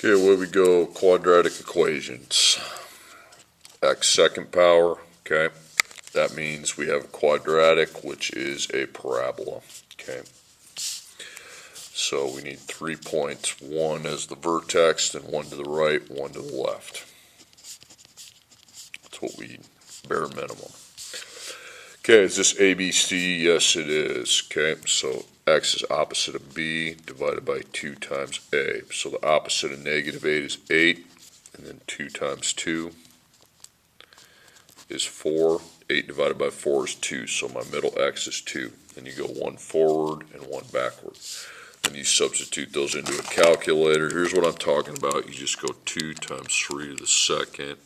Okay, where we go, quadratic equations. X second power, okay, that means we have a quadratic, which is a parabola, okay. So we need 3 points, one as the vertex, then one to the right, one to the left. That's what we need, bare minimum. Okay, is this ABC? Yes, it is. Okay, so x is opposite of b divided by 2 times a. So the opposite of negative 8 is 8, and then 2 times 2 is 4. 8 divided by 4 is 2, so my middle x is 2. Then you go one forward and one backward. Then you substitute those into a calculator. Here's what I'm talking about. You just go 2 times 3 to the second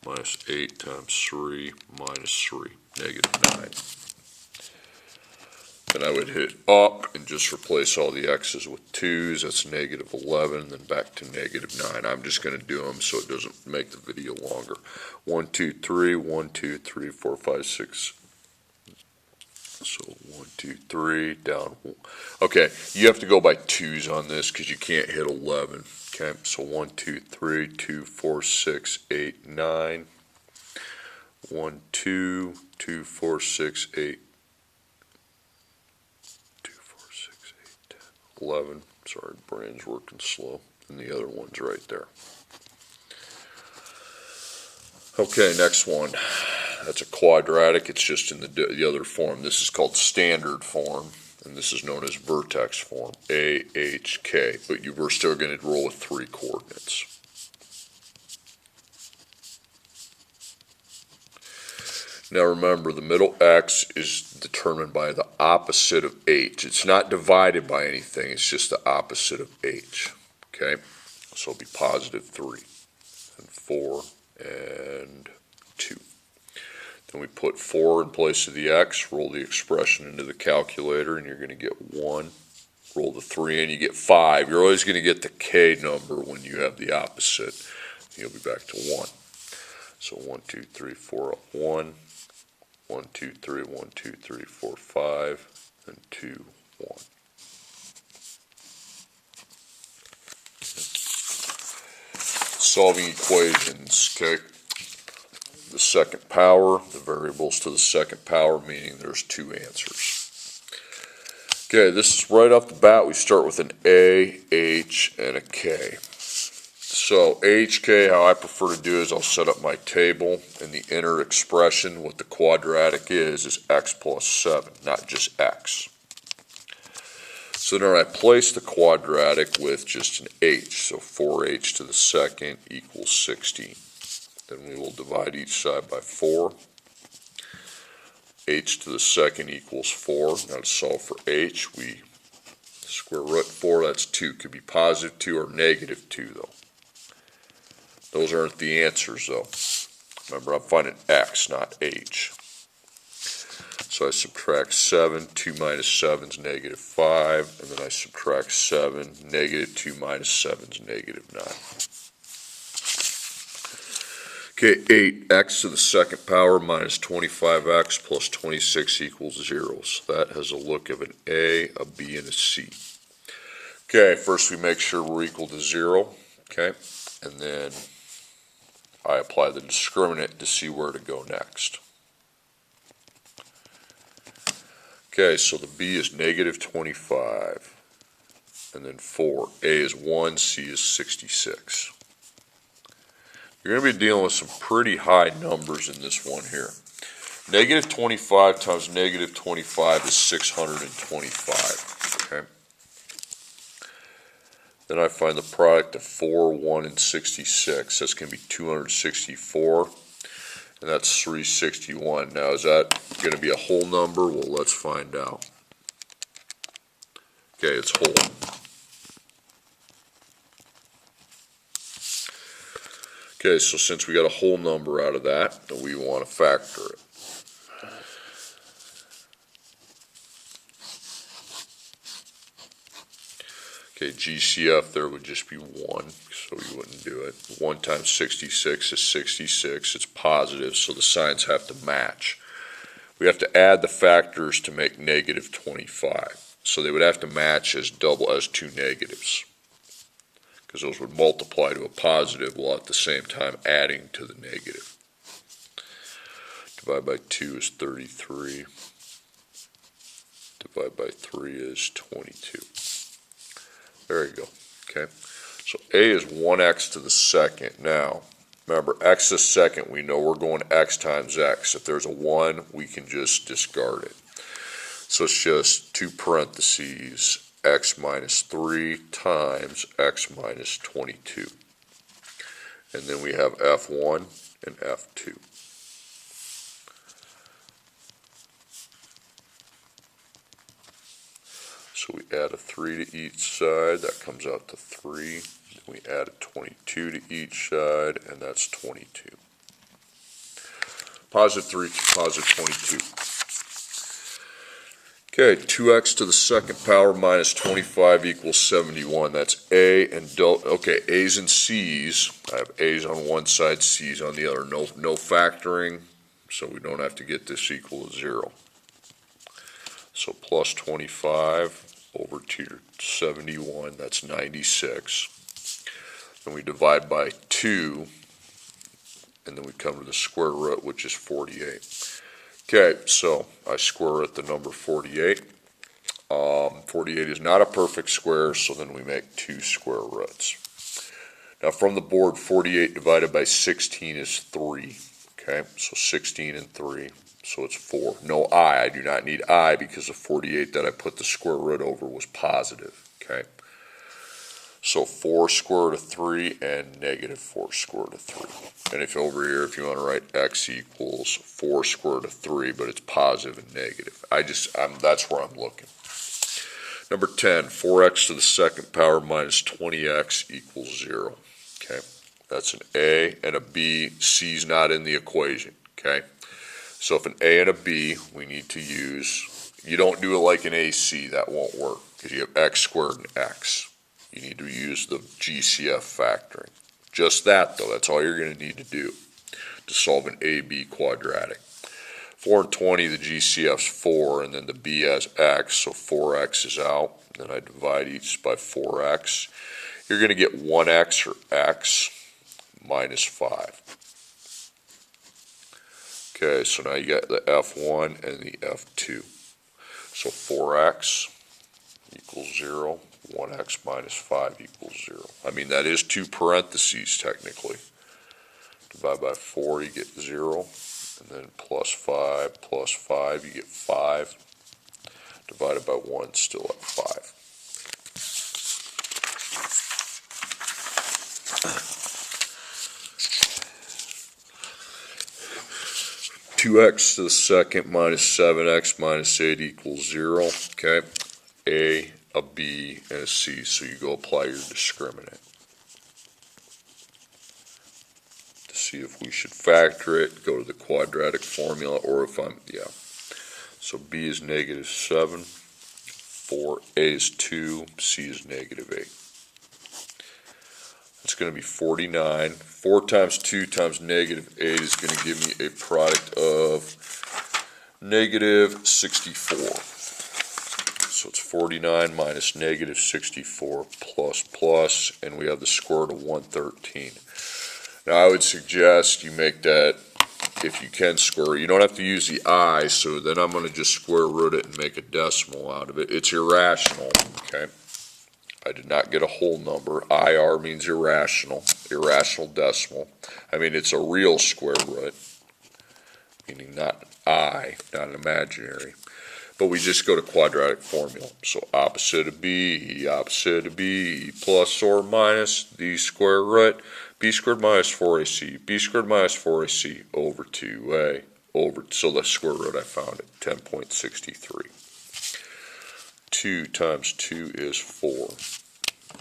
minus 8 times 3 minus 3, negative 9. Then I would hit up and just replace all the x's with 2's. That's negative 11, then back to negative 9. I'm just going to do them so it doesn't make the video longer. 1, 2, 3, 1, 2, 3, 4, 5, 6. So 1, 2, 3, down. Okay, you have to go by 2's on this because you can't hit 11. Okay, so 1, 2, 3, 2, 4, 6, 8, 9. 1, 2, 2, 4, 6, 8. 2, 4, 6, 8, 10, 11. Sorry, brain's working slow. And the other one's right there. Okay, next one. That's a quadratic. It's just in the other form. This is called standard form, and this is known as vertex form, A, H, K. But we're still going to roll with 3 coordinates. Now remember, the middle x is determined by the opposite of h. It's not divided by anything. It's just the opposite of h. Okay? So it'll be positive 3, and 4, and 2. Then we put 4 in place of the x, roll the expression into the calculator, and you're going to get 1. Roll the 3 in, you get 5. You're always going to get the k number when you have the opposite. You'll be back to 1. So 1, 2, 3, 4, 1. 1, 2, 3, 1, 2, 3, 4, 5, and 2, 1. Solving equations, okay. The second power, the variables to the second power, meaning there's 2 answers. Okay, this is right off the bat. We start with an A, H, and a K. So AHK, how I prefer to do is I'll set up my table, and the inner expression, what the quadratic is x plus 7, not just x. So then I place the quadratic with just an h, so 4h to the second equals 16. Then we will divide each side by 4. H to the second equals 4. Now to solve for h, we square root 4, that's 2. Could be positive 2 or negative 2 though. Those aren't the answers though. Remember, I'm finding x, not h. So I subtract 7, 2 minus 7 is negative 5, and then I subtract 7, negative 2 minus 7 is negative 9. Okay, 8x to the second power minus 25x plus 26 equals 0. So that has a look of an A, a B, and a C. Okay, first we make sure we're equal to 0, okay, and then I apply the discriminant to see where to go next. Okay, so the B is negative 25, and then 4. A is 1, C is 66. You're going to be dealing with some pretty high numbers in this one here. Negative 25 times negative 25 is 625, okay? Then I find the product of 4, 1, and 66. That's going to be 264, and that's 361. Now, is that going to be a whole number? Well, let's find out. Okay, it's whole. Okay, so since we got a whole number out of that, we want to factor it. Okay, GCF there would just be 1, so we wouldn't do it. 1 times 66 is 66. It's positive, so the signs have to match. We have to add the factors to make negative 25. So they would have to match as 2 negatives. because those would multiply to a positive while at the same time adding to the negative. Divide by 2 is 33. Divide by 3 is 22. There you go. Okay. So a is 1x to the second. Now, remember, x to the second, we know we're going x times x. If there's a 1, we can just discard it. So it's just 2 parentheses, x minus 3 times x minus 22. And then we have f1 and f2. So we add a 3 to each side, that comes out to 3. Then we add a 22 to each side, and that's 22. Positive 3 to positive 22. Okay, 2x to the second power minus 25 equals 71. That's a and okay, a's and c's. I have a's on one side, c's on the other. No factoring, so we don't have to get this equal to 0. So plus 25 over 71, that's 96. Then we divide by 2, and then we come to the square root, which is 48. Okay, so I square root the number 48. 48 is not a perfect square, so then we make 2 square roots. Now from the board, 48 divided by 16 is 3. Okay, so 16 and 3. So it's 4. No I do not need I because the 48 that I put the square root over was positive. Okay. So 4 square root of 3 and negative 4 square root of 3. And if over here, if you want to write x equals 4 square root of 3, but it's positive and negative. That's where I'm looking. Number 10, 4x to the second power minus 20x equals 0. Okay. That's an A and a B. C's not in the equation. Okay. So if an A and a B, we need to use, you don't do it like an AC, that won't work, because you have x squared and x. You need to use the GCF factoring. Just that, though, that's all you're going to need to do to solve an AB quadratic. 4 and 20, the GCF's 4, and then the B has x, so 4x is out. Then I divide each by 4x. You're going to get 1x, or x, minus 5. Okay, so now you got the F1 and the F2. So 4x equals 0, 1x minus 5 equals 0. I mean, that is 2 parentheses technically. Divide by 4, you get 0, and then plus 5, you get 5. Divided by 1, still at 5. 2x to the second minus 7x minus 8 equals 0. Okay, a B, and a C. So you go apply your discriminant to see if we should factor it, go to the quadratic formula, or if So B is negative 7, 4, A is 2, C is negative 8. It's going to be 49. 4 times 2 times negative 8 is going to give me a product of negative 64. So it's 49 minus negative 64 plus, and we have the square root of 113. Now I would suggest you make that, if you can square, you don't have to use the I, so then I'm going to just square root it and make a decimal out of it. It's irrational, okay? I did not get a whole number. IR means irrational decimal. I mean, it's a real square root, meaning not I, not an imaginary. But we just go to quadratic formula. So opposite of B, plus or minus the square root, B squared minus 4AC, B squared minus 4AC over 2A, so the square root I found it, 10.63. 2 times 2 is 4.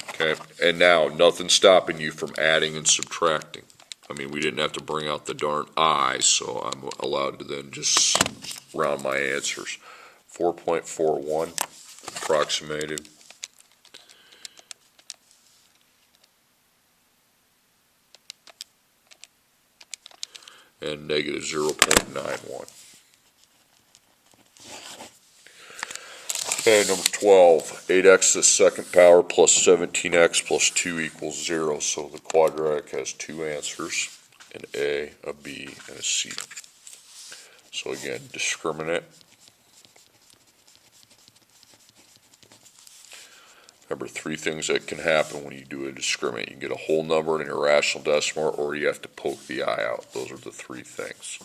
Okay, and now nothing's stopping you from adding and subtracting. I mean, we didn't have to bring out the darn I, so I'm allowed to then just round my answers. 4.41 approximated. And negative 0.91. Okay, number 12, 8x to the second power plus 17x plus 2 equals 0. So the quadratic has two answers, an A, a B, and a C. So again, discriminant. Remember, three things that can happen when you do a discriminant. You can get a whole number in an irrational decimal, or you have to poke the I out. Those are the three things.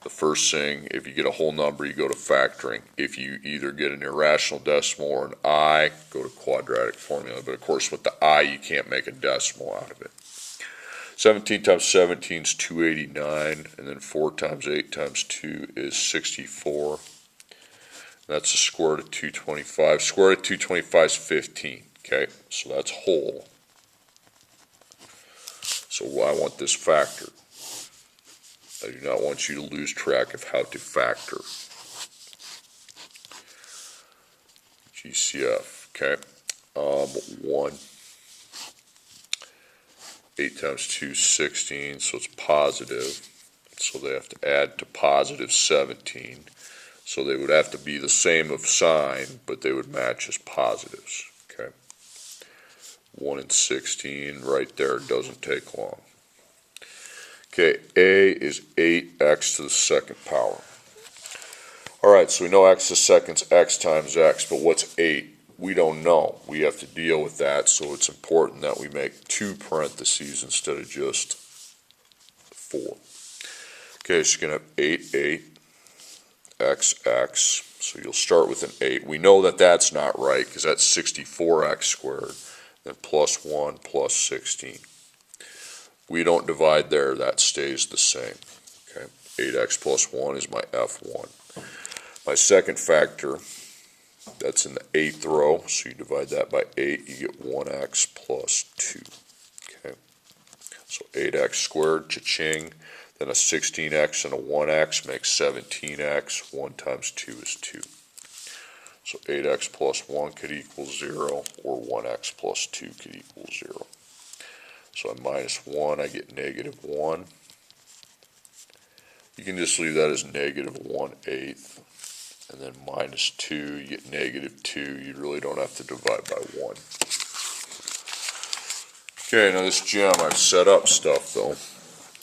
The first thing, if you get a whole number, you go to factoring. If you either get an irrational decimal or an I, go to quadratic formula. But of course, with the I, you can't make a decimal out of it. 17 times 17 is 289, and then 4 times 8 times 2 is 64. That's the square root of 225. Square root of 225 is 15. Okay, so that's whole. So I want this factored. I do not want you to lose track of how to factor. GCF, okay. 1. 8 times 2 is 16, so it's positive. So they have to add to positive 17. So they would have to be the same of sign, but they would match as positives, okay. 1 and 16 right there, doesn't take long. Okay, A is 8x to the second power. All right, so we know x to the second is x times x, but what's 8? We don't know. We have to deal with that, so it's important that we make two parentheses instead of just 4. Okay, so you're going to have 8, 8, x, x. So you'll start with an 8. We know that that's not right because that's 64x squared. Then plus 1 plus 16. We don't divide there, that stays the same. Okay, 8x plus 1 is my F1. My second factor, that's in the 8th row, so you divide that by 8, you get 1x plus 2. Okay, so 8x squared, cha-ching, then a 16x and a 1x makes 17x, 1 times 2 is 2. So 8x plus 1 could equal 0, or 1x plus 2 could equal 0. So I minus 1, I get negative 1. You can just leave that as negative 1/8. And then minus 2, you get negative 2. You really don't have to divide by 1. Okay, now this gem, I've set up stuff though.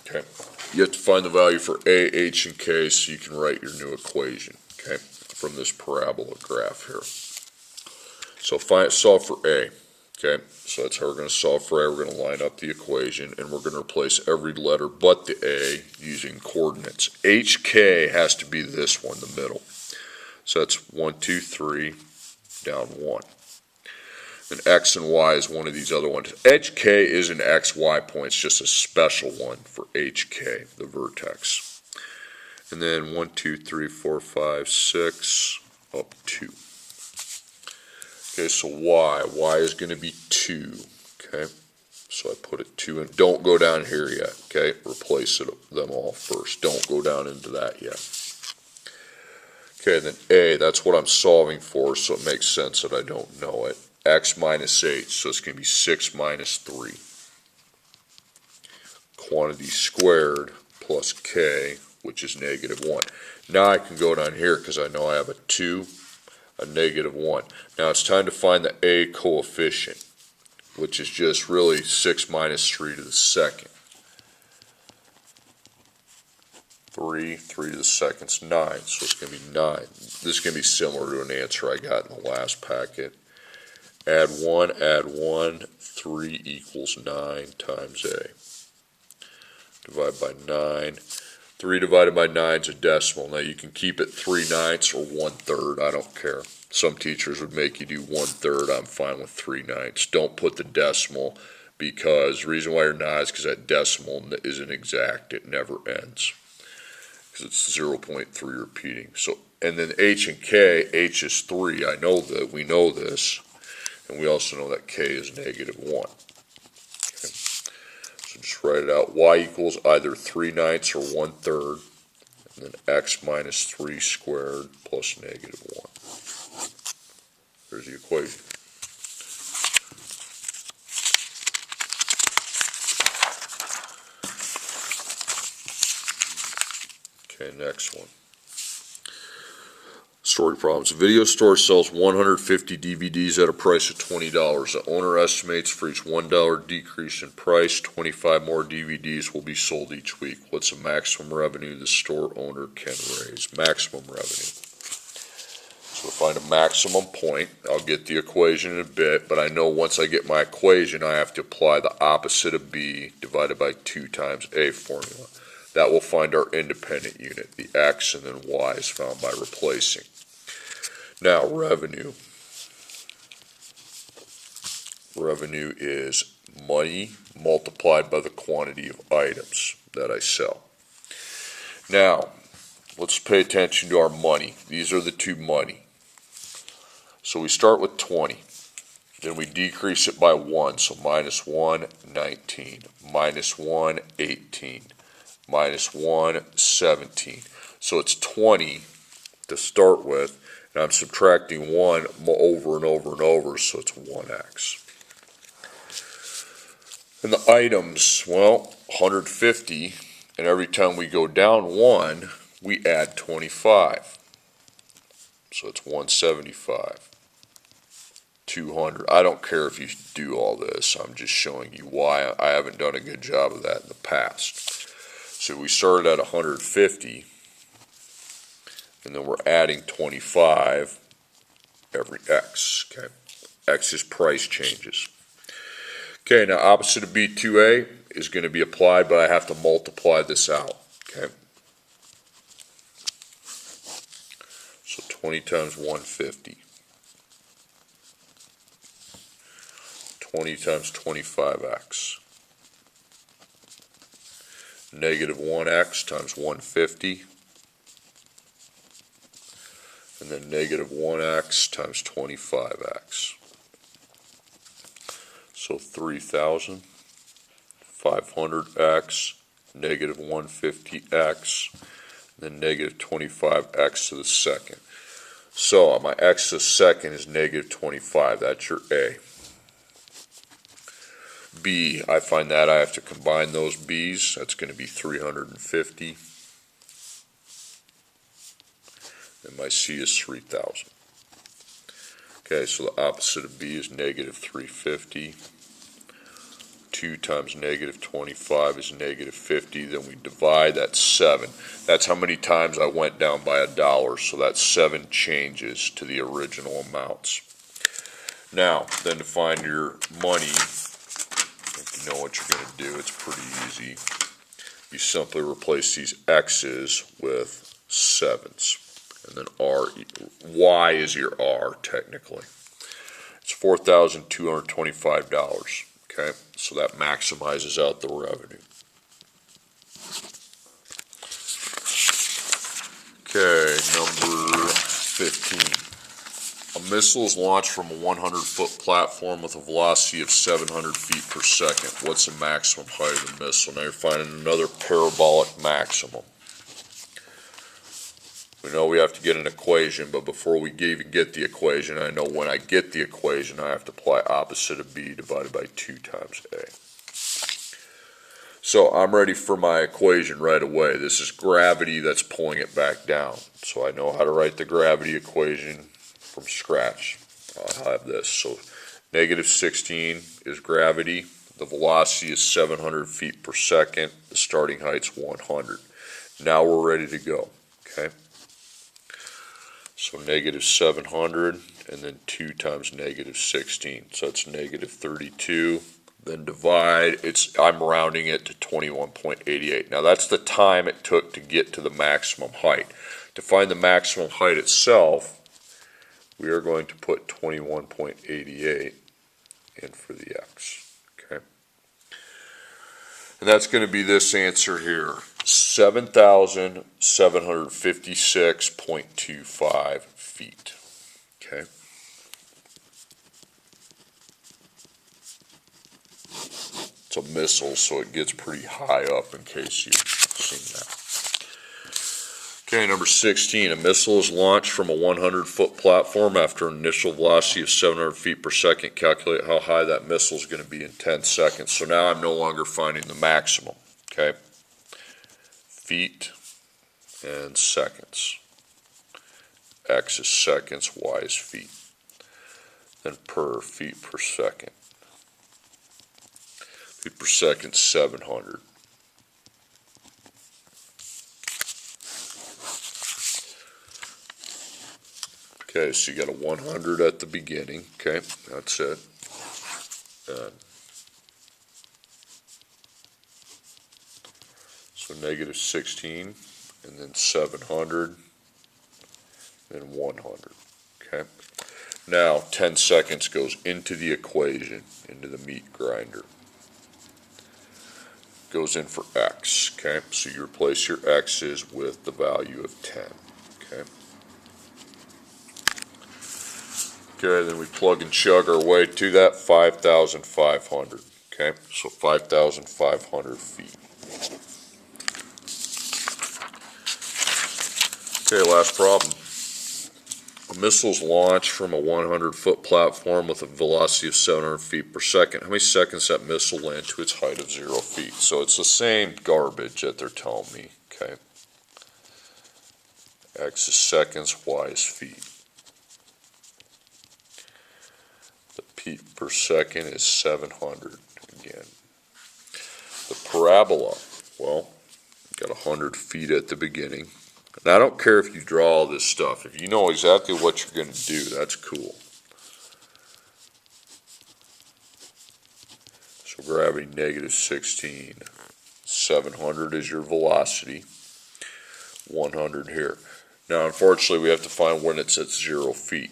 Okay, you have to find the value for A, H, and K so you can write your new equation, okay, from this parabola graph here. So solve for A. Okay, so that's how we're going to solve for A. We're going to line up the equation, and we're going to replace every letter but the A using coordinates. HK has to be this one, the middle. So that's 1, 2, 3, down 1. And X and Y is one of these other ones. HK is an XY point. It's just a special one for HK, the vertex. And then 1, 2, 3, 4, 5, 6, up 2. Okay, so Y is going to be 2, okay, so I put it 2 in, don't go down here yet, okay, replace them all first, don't go down into that yet. Okay, then A, that's what I'm solving for, so it makes sense that I don't know it. X minus H, so it's going to be 6 minus 3. Quantity squared plus K, which is negative 1. Now I can go down here because I know I have a 2. A negative 1. Now it's time to find the A coefficient, which is just really 6 minus 3 to the second. 3 to the second is 9, so it's going to be 9. This is going to be similar to an answer I got in the last packet. Add 1, 3 equals 9 times A. Divide by 9. 3 divided by 9 is a decimal. Now you can keep it 3/9 or 1/3. I don't care. Some teachers would make you do 1/3. I'm fine with 3/9. Don't put the decimal because the reason why you're not is because that decimal isn't exact. It never ends because it's 0.3 repeating. So, and then H and K, H is 3. I know that. We know this. And we also know that K is negative 1. Okay. So just write it out. Y equals either 3/9 or 1/3, and then x minus 3 squared plus negative 1. There's the equation. Okay, next one. Story problems. A video store sells 150 DVDs at a price of $20. The owner estimates for each $1 decrease in price, 25 more DVDs will be sold each week. What's the maximum revenue the store owner can raise? Maximum revenue. So to find a maximum point, I'll get the equation in a bit, but I know once I get my equation, I have to apply the opposite of B divided by 2 times A formula. That will find our independent unit, the X, and then Y is found by replacing. Now, revenue. Revenue is money multiplied by the quantity of items that I sell. Now, let's pay attention to our money. These are the two money. So we start with 20. Then we decrease it by 1. So minus 1, 19. Minus 1, 18. Minus 1, 17. So it's 20 to start with, and I'm subtracting 1 over and over and over, so it's 1x. And the items, well, 150, and every time we go down 1, we add 25. So it's 175. 200. I don't care if you do all this, I'm just showing you why I haven't done a good job of that in the past. So we started at 150, and then we're adding 25 every x, okay? X is price changes. Okay, now opposite of B2A is going to be applied, but I have to multiply this out, okay? So 20 times 150. 20 times 25x. Negative 1x times 150, and then negative 1x times 25x. So 3,000, 500x, negative 150x, then negative 25x to the second. So my x to the second is negative 25. That's your A. B, I find that I have to combine those B's. That's going to be 350. And my C is 3,000. Okay, so the opposite of B is negative 350. 2 times negative 25 is negative 50. Then we divide, that's 7. That's how many times I went down by $1. So that's 7 changes to the original amounts. Now, then to find your money, you know what you're going to do, it's pretty easy. You simply replace these x's with 7s, and then y is your r technically. It's $4,225, okay? So that maximizes out the revenue. Okay, number 15. A missile is launched from a 100-foot platform with a velocity of 700 feet per second. What's the maximum height of the missile? Now you're finding another parabolic maximum. We know we have to get an equation, but before we even get the equation, I know when I get the equation, I have to apply opposite of B divided by 2 times A. So I'm ready for my equation right away. This is gravity that's pulling it back down. So I know how to write the gravity equation from scratch. I'll have this. So negative 16 is gravity. The velocity is 700 feet per second. The starting height's 100. Now we're ready to go. Okay. So negative 700 and then 2 times negative 16. So it's negative 32. Then divide. I'm rounding it to 21.88. Now that's the time it took to get to the maximum height. To find the maximum height itself, we are going to put 21.88 in for the x, okay? And that's going to be this answer here, 7,756.25 feet, okay? It's a missile, so it gets pretty high up in case you've seen that. Okay, number 16, a missile is launched from a 100-foot platform after an initial velocity of 700 feet per second. Calculate how high that missile is going to be in 10 seconds. So now I'm no longer finding the maximum, okay? Feet and seconds. x is seconds, y is feet. Then per feet per second. Feet per second, 700. Okay, so you got a 100 at the beginning. Okay, that's it. So negative 16, and then 700, and 100. Okay. Now 10 seconds goes into the equation, into the meat grinder. Goes in for x. Okay, so you replace your x's with the value of 10. Okay. Okay, then we plug and chug our way to that 5,500. Okay, so 5,500 feet. Okay, last problem. A missile is launched from a 100-foot platform with a velocity of 700 feet per second. How many seconds that missile land to its height of 0 feet? So it's the same garbage that they're telling me. Okay. X is seconds, y is feet. The feet per second is 700 again. The parabola, well, got 100 feet at the beginning. And I don't care if you draw all this stuff. If you know exactly what you're going to do, that's cool. So gravity negative 16. 700 is your velocity. 100 here. Now, unfortunately, we have to find when it's at 0 feet.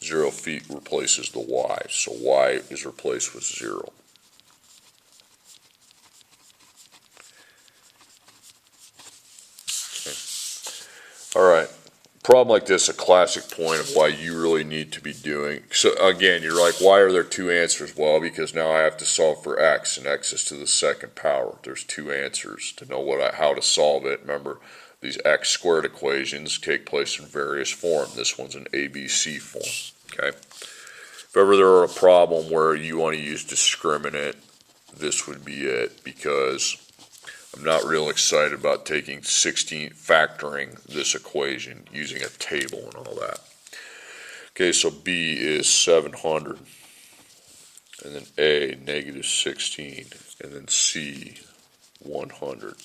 0 feet replaces the y. So y is replaced with 0. Alright, problem like this, a classic point of why you really need to be doing, so again, you're like, why are there two answers? Well, because now I have to solve for x, and x is to the second power. There's two answers to know how to solve it. Remember, these x squared equations take place in various forms. This one's an ABC form, okay? If ever there were a problem where you want to use discriminant, this would be it, because I'm not real excited about taking factoring this equation using a table and all that. Okay, so B is 700, and then A, negative 16, and then C, 100.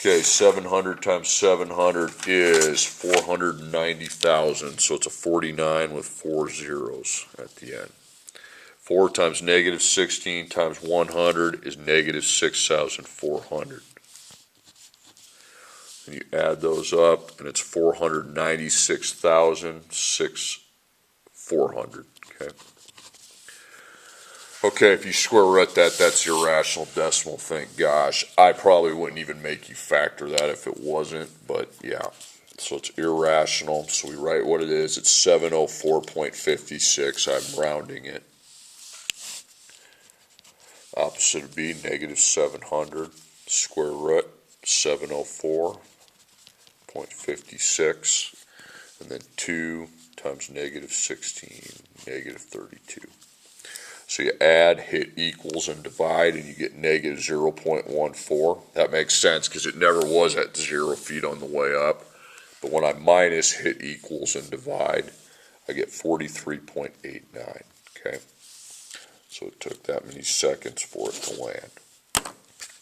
Okay, 700 times 700 is 490,000, so it's a 49 with 4 zeros at the end. 4 times negative 16 times 100 is negative 6,400. And you add those up, and it's 496,400. Okay. Okay, if you square root that, that's irrational decimal. Thank gosh. I probably wouldn't even make you factor that if it wasn't, but yeah. So it's irrational. So we write what it is. It's 704.56. I'm rounding it. Opposite of B, negative 700, square root 704.56, and then 2 times negative 16, negative 32. So you add, hit equals, and divide, and you get negative 0.14. That makes sense because it never was at 0 feet on the way up. But when I minus, hit equals, and divide, I get 43.89, okay? So it took that many seconds for it to land.